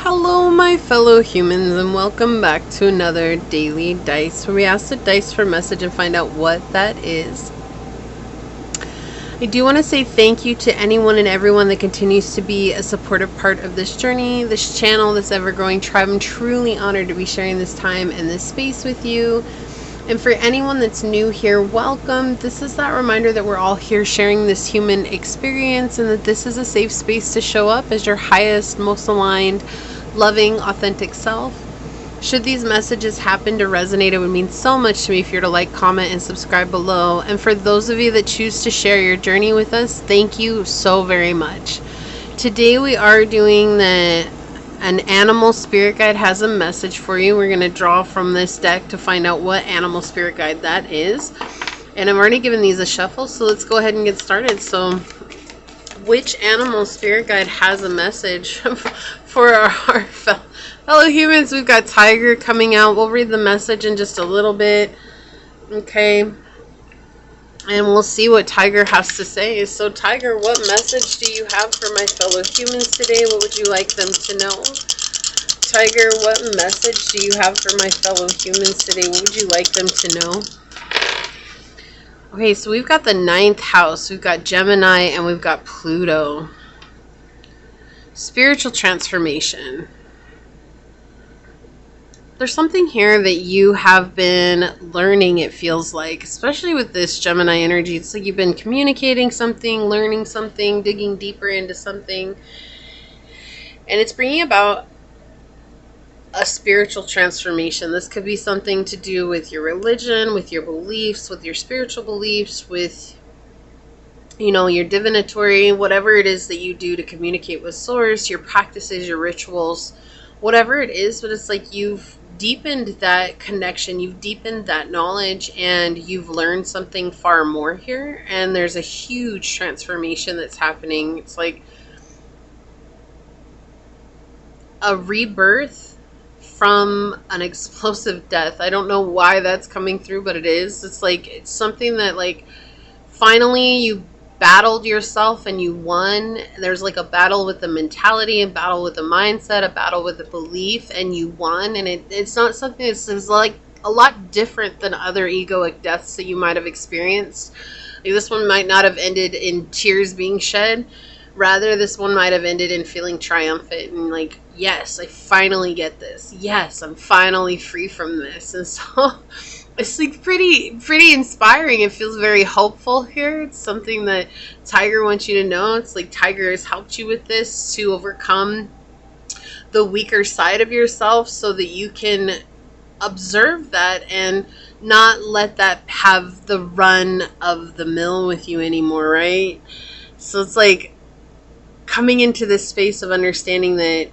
Hello, my fellow humans, and welcome back to another daily dice where we ask the dice for a message and find out what that is. I do want to say thank you to anyone and everyone that continues to be a supportive part of this journey, this channel, this ever-growing tribe. I'm truly honored to be sharing this time and this space with you. And for anyone that's new here, welcome. This is that reminder that we're all here sharing this human experience and that this is a safe space to show up as your highest, most aligned, loving, authentic self. Should these messages happen to resonate, it would mean so much to me if you're to like, comment, and subscribe below. And for those of you that choose to share your journey with us, thank you so very much. Today we are doing an animal spirit guide has a message for you. We're going to draw from this deck to find out what animal spirit guide that is. And I've already given these a shuffle, so let's go ahead and get started. So, which animal spirit guide has a message for our fellow humans? We've got Tiger coming out. We'll read the message in just a little bit. Okay. And we'll see what Tiger has to say. So, Tiger, what message do you have for my fellow humans today? What would you like them to know? Tiger, what message do you have for my fellow humans today? What would you like them to know? Okay, so we've got the 9th house. We've got Gemini and we've got Pluto. Spiritual transformation. There's something here that you have been learning, it feels like, especially with this Gemini energy. It's like you've been communicating something, learning something, digging deeper into something. And it's bringing about a spiritual transformation. This could be something to do with your religion, with your beliefs, with your spiritual beliefs, with, you know, your divinatory, whatever it is that you do to communicate with source, your practices, your rituals, whatever it is. But it's like you've deepened that connection, you've deepened that knowledge, and you've learned something far more here. And there's a huge transformation that's happening. It's like a rebirth from an explosive death. I don't know why that's coming through, but it is. It's like it's something that, like, finally you battled yourself and you won. There's like a battle with the mentality, a battle with the mindset, a battle with the belief, and you won. And it's not something that's like a lot different than other egoic deaths that you might have experienced. Like, this one might not have ended in tears being shed. Rather, this one might have ended in feeling triumphant and like, yes, I finally get this. Yes, I'm finally free from this. And so it's like pretty inspiring. It feels very hopeful here. It's something that Tiger wants you to know. It's like Tiger has helped you with this to overcome the weaker side of yourself so that you can observe that and not let that have the run of the mill with you anymore, right? So it's like coming into this space of understanding that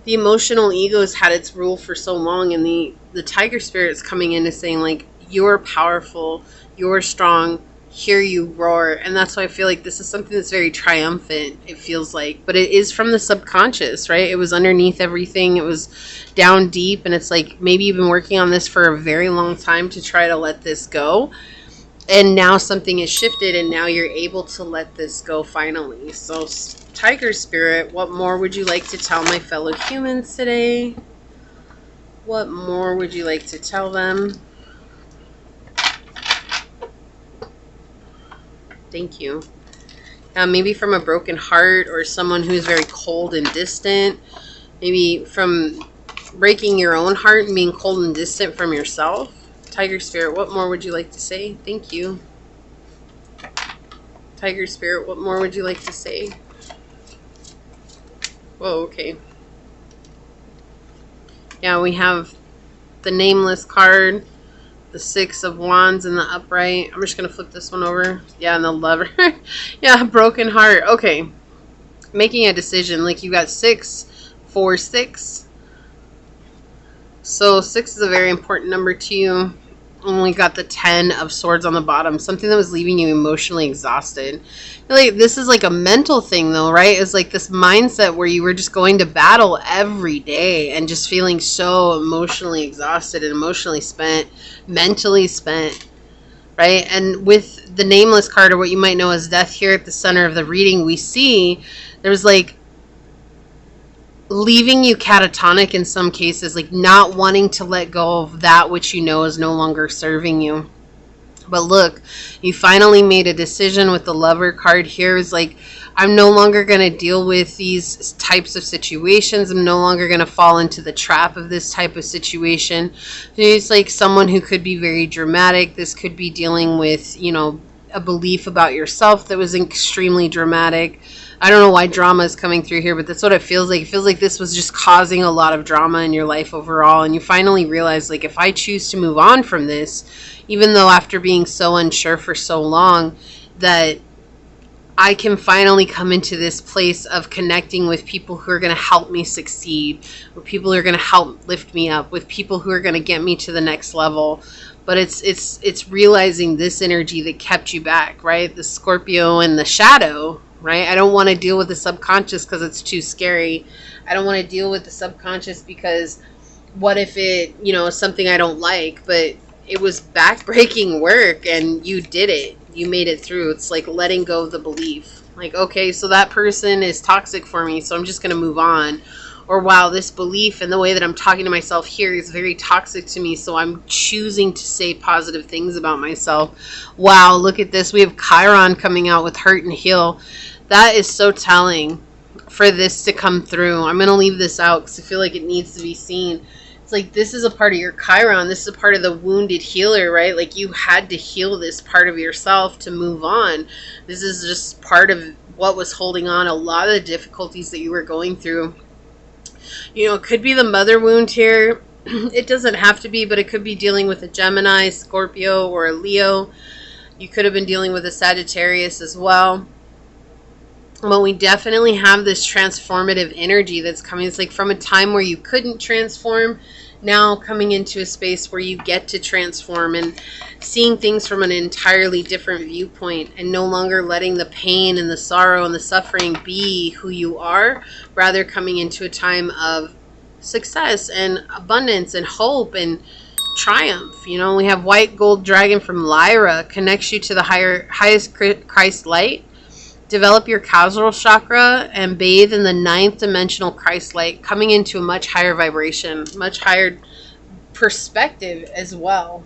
the emotional ego has had its rule for so long, and the Tiger spirit's coming in to saying, like, you're powerful, you're strong, hear you roar. And that's why I feel like this is something that's very triumphant, it feels like. But it is from the subconscious, right? It was underneath everything. It was down deep, and it's like maybe you've been working on this for a very long time to try to let this go. And now something has shifted, and now you're able to let this go finally. So, Tiger Spirit, what more would you like to tell my fellow humans today? What more would you like to tell them? Thank you. Maybe from a broken heart or someone who's very cold and distant. Maybe from breaking your own heart and being cold and distant from yourself. Tiger Spirit, what more would you like to say? Thank you. Tiger Spirit, what more would you like to say? Whoa, okay. Yeah, we have the Nameless card, the 6 of Wands in the upright. I'm just going to flip this one over. Yeah, and the Lover. Yeah, broken heart. Okay. Making a decision. Like, you got 6, 4, 6. So 6 is a very important number to you. And we got the 10 of Swords on the bottom. Something that was leaving you emotionally exhausted. Like, this is like a mental thing, though, right? It's like this mindset where you were just going to battle every day and just feeling so emotionally exhausted and emotionally spent, mentally spent, right? And with the Nameless card, or what you might know as Death, here at the center of the reading, we see there's like leaving you catatonic in some cases, like not wanting to let go of that which you know is no longer serving you. But look, you finally made a decision with the Lover card here. Is like, I'm no longer going to deal with these types of situations. I'm no longer going to fall into the trap of this type of situation. It's like someone who could be very dramatic. This could be dealing with, you know, a belief about yourself that was extremely dramatic. I don't know why drama is coming through here, but that's what it feels like. It feels like this was just causing a lot of drama in your life overall. And you finally realize, like, if I choose to move on from this, even though after being so unsure for so long, that I can finally come into this place of connecting with people who are going to help me succeed, with people who are going to help lift me up, with people who are going to get me to the next level. But it's realizing this energy that kept you back, right? The Scorpio and the shadow, right? I don't want to deal with the subconscious because it's too scary. I don't want to deal with the subconscious because what if it, you know, is something I don't like, but it was backbreaking work and you did it. You made it through. It's like letting go of the belief. Like, okay, so that person is toxic for me, so I'm just going to move on. Or, wow, this belief and the way that I'm talking to myself here is very toxic to me, so I'm choosing to say positive things about myself. Wow, look at this. We have Chiron coming out with Hurt and Heal. That is so telling for this to come through. I'm going to leave this out because I feel like it needs to be seen. It's like this is a part of your Chiron. This is a part of the wounded healer, right? Like you had to heal this part of yourself to move on. This is just part of what was holding on a lot of the difficulties that you were going through. You know, it could be the mother wound here. It doesn't have to be, but it could be dealing with a Gemini, Scorpio, or a Leo. You could have been dealing with a Sagittarius as well. But we definitely have this transformative energy that's coming. It's like from a time where you couldn't transform, now coming into a space where you get to transform and seeing things from an entirely different viewpoint and no longer letting the pain and the sorrow and the suffering be who you are, rather coming into a time of success and abundance and hope and triumph. You know, we have White Gold Dragon from Lyra, connects you to the highest Christ light. Develop your causal chakra and bathe in the 9th dimensional Christ light, coming into a much higher vibration, much higher perspective as well.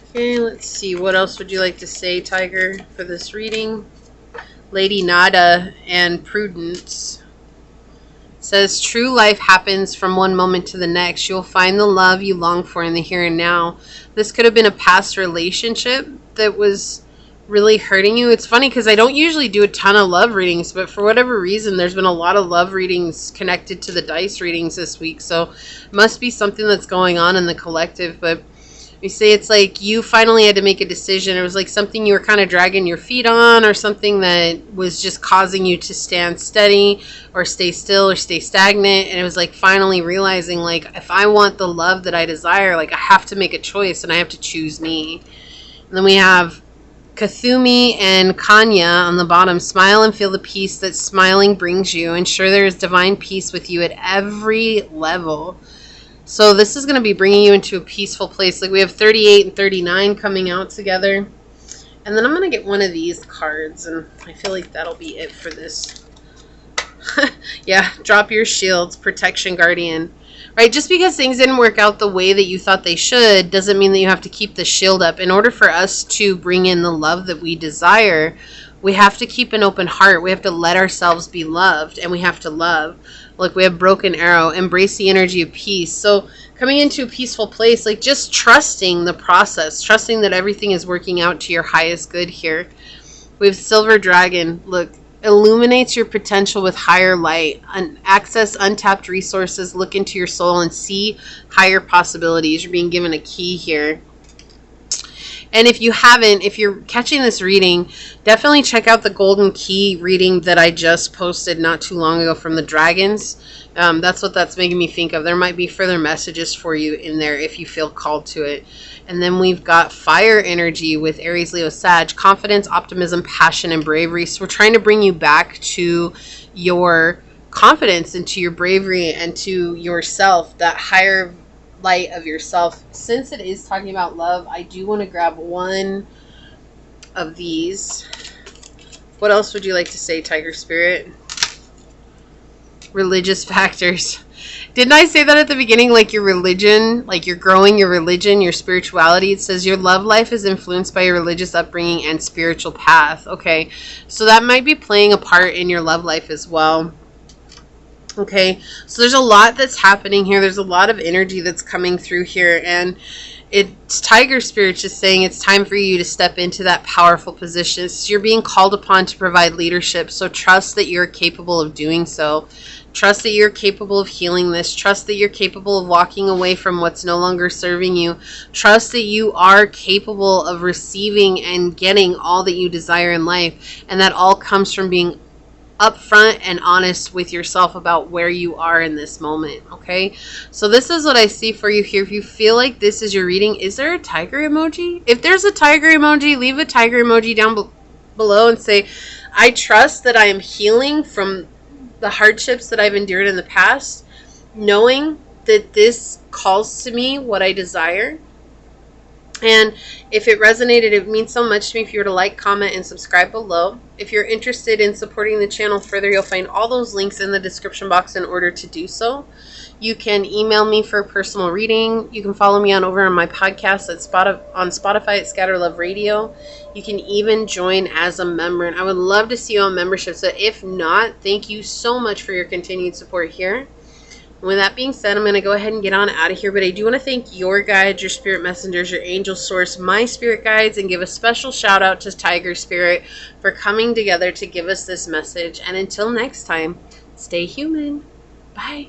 Okay, let's see. What else would you like to say, Tiger, for this reading? Lady Nada and Prudence says, true life happens from one moment to the next. You'll find the love you long for in the here and now. This could have been a past relationship that was really hurting you. It's funny because I don't usually do a ton of love readings, but for whatever reason there's been a lot of love readings connected to the dice readings this week, so it must be something that's going on in the collective. But we say it's like you finally had to make a decision. It was like something you were kind of dragging your feet on, or something that was just causing you to stand steady or stay still or stay stagnant, and it was like finally realizing, like, if I want the love that I desire, like I have to make a choice and I have to choose me. And then we have Kathumi and Kanya on the bottom. Smile and feel the peace that smiling brings you. Ensure there is divine peace with you at every level. So this is going to be bringing you into a peaceful place. Like we have 38 and 39 coming out together. And then I'm going to get one of these cards, and I feel like that'll be it for this. Yeah, drop your shields, protection guardian. Right, just because things didn't work out the way that you thought they should doesn't mean that you have to keep the shield up. In order for us to bring in the love that we desire, we have to keep an open heart. We have to let ourselves be loved, and we have to love. Like we have Broken Arrow, embrace the energy of peace. So coming into a peaceful place, like just trusting the process, trusting that everything is working out to your highest good here. We have Silver Dragon. Look, illuminates your potential with higher light, access untapped resources, look into your soul and see higher possibilities. You're being given a key here. And if you haven't, if you're catching this reading, definitely check out the Golden Key reading that I just posted not too long ago from the dragons. That's what that's making me think of. There might be further messages for you in there if you feel called to it. And then we've got fire energy with Aries, Leo, Sag, confidence, optimism, passion, and bravery. So we're trying to bring you back to your confidence and to your bravery and to yourself, that higher light of yourself. Since it is talking about love, I do want to grab one of these. What else would you like to say, Tiger Spirit? religious factors. Didn't I say that at the beginning? Like your religion, like you're growing your religion, your spirituality. It says your love life is influenced by your religious upbringing and spiritual path. Okay, so that might be playing a part in your love life as well. Okay, so there's a lot that's happening here. There's a lot of energy that's coming through here, and it's Tiger Spirit just saying it's time for you to step into that powerful position. So you're being called upon to provide leadership, so trust that you're capable of doing so. Trust that you're capable of healing this. Trust that you're capable of walking away from what's no longer serving you. Trust that you are capable of receiving and getting all that you desire in life, and that all comes from being upfront and honest with yourself about where you are in this moment. Okay, so this is what I see for you here. If you feel like this is your reading, is there a tiger emoji? If there's a tiger emoji, leave a tiger emoji down below and say, I trust that I am healing from the hardships that I've endured in the past, knowing that this calls to me what I desire. And if it resonated, it means so much to me if you were to like, comment, and subscribe below. If you're interested in supporting the channel further, you'll find all those links in the description box in order to do so. You can email me for a personal reading. You can follow me on over on my podcast on Spotify at Scatter Love Radio. You can even join as a member, and I would love to see you on membership. So if not, thank you so much for your continued support here. With that being said, I'm going to go ahead and get on out of here. But I do want to thank your guides, your spirit messengers, your angel source, my spirit guides, and give a special shout out to Tiger Spirit for coming together to give us this message. And until next time, stay human. Bye.